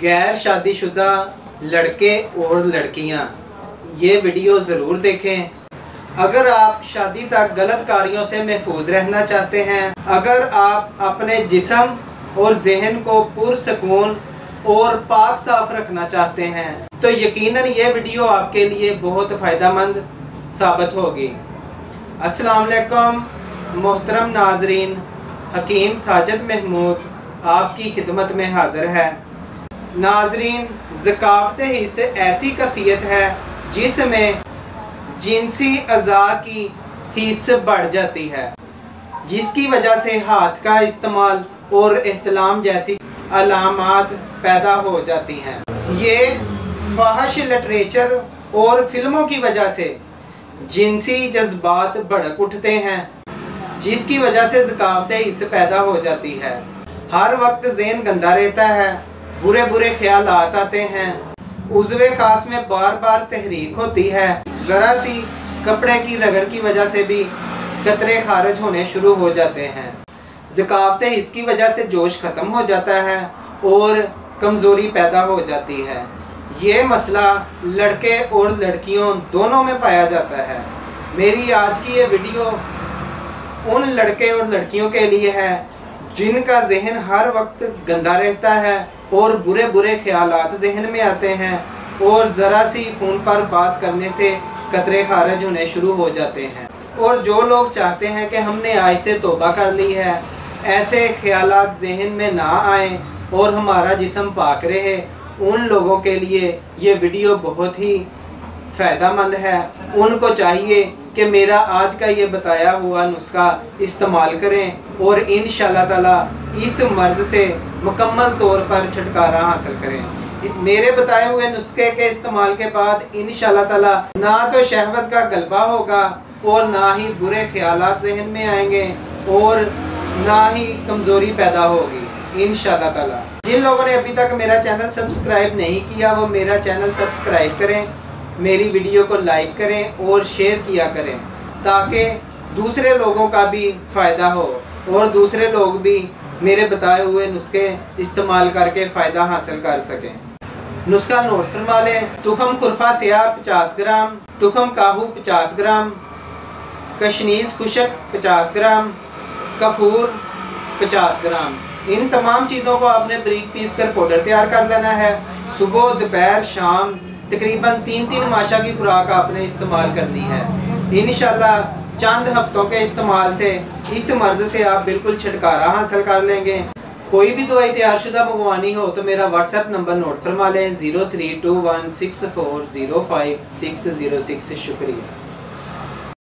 गैर शादीशुदा लड़के और लड़कियां, ये वीडियो ज़रूर देखें। अगर आप शादी तक गलत कार्यों से महफूज रहना चाहते हैं, अगर आप अपने जिस्म और जहन को पुरसकून और पाक साफ रखना चाहते हैं, तो यकीनन ये वीडियो आपके लिए बहुत फ़ायदेमंद साबित होगी। अस्सलाम वालेकुम मोहतरम नाजरीन, हकीम साजिद महमूद आपकी खिदमत में हाजिर है। नाजरीन, ज़कावत हिस्से ऐसी कैफियत है जिसमें जिनसी अज़ा की हिस्स बढ़ जाती है, जिसकी वजह से हाथ का इस्तेमाल और एहतलाम जैसी अलामात पैदा हो जाती हैं। ये फाहिश लिटरेचर और फिल्मों की वजह से जिनसी जज्बात भड़क उठते हैं, जिसकी वजह से ज़कावत हिस्स पैदा हो जाती है। हर वक्त ज़हन गंदा रहता है, बुरे बुरे ख्याल आते हैं, उज़्वे खास में बार बार तहरीक होती है, ज़रा सी कपड़े की रगड़ की वजह से भी कतरे खारिज होने शुरू हो जाते हैं। ज़कावत इसकी वजह से जोश ख़त्म हो जाता है और कमज़ोरी पैदा हो जाती है। ये मसला लड़के और लड़कियों दोनों में पाया जाता है। मेरी आज की ये वीडियो उन लड़के और लड़कियों के लिए है जिनका जहन हर वक्त गंदा रहता है और बुरे बुरे ख्यालात जहन में आते हैं और ज़रा सी फ़ोन पर बात करने से कतरे खारिज होने शुरू हो जाते हैं। और जो लोग चाहते हैं कि हमने आज से तौबा कर ली है, ऐसे ख्यालात जहन में ना आए और हमारा जिस्म पाक रहे, उन लोगों के लिए ये वीडियो बहुत ही फ़ायदेमंद है। उनको चाहिए कि मेरा आज का ये बताया हुआ नुस्खा इस्तेमाल करें और इंशाअल्लाह ताला इस मर्ज़ से मुकम्मल तौर पर छुटकारा हासिल करें। मेरे बताए हुए नुस्खे के इस्तेमाल के बाद इंशाअल्लाह ताला ना तो शहवत का गलबा होगा और ना ही बुरे ख्यालात जहन में आएंगे और ना ही कमज़ोरी पैदा होगी इंशाअल्लाह ताला। जिन लोगों ने अभी तक मेरा चैनल सब्सक्राइब नहीं किया, वो मेरा चैनल सब्सक्राइब करें, मेरी वीडियो को लाइक करें और शेयर किया करें, ताकि दूसरे लोगों का भी फ़ायदा हो और दूसरे लोग भी मेरे बताए हुए नुस्खे इस्तेमाल करके फ़ायदा हासिल कर सकें। नुस्खा नोट फरमा लें। तुखम खुरफा स्याह 50 ग्राम, तुखम काहू 50 ग्राम, कशनीज़ खुशक 50 ग्राम, कफूर 50 ग्राम। इन तमाम चीज़ों को आपने बारीक पीस कर पाउडर तैयार कर लेना है। सुबह दोपहर शाम तकरीबन 3-3 माशा की खुराक आपने इस्तेमाल करनी है। इंशाल्लाह चंद हफ्तों के इस्तेमाल से इस मर्ज़ से आप बिल्कुल छुटकारा हासिल कर लेंगे। कोई भी दवाई तैयारशुदा मंगवानी हो तो मेरा व्हाट्सएप नंबर नोट फरमा लें 03216405 606। शुक्रिया।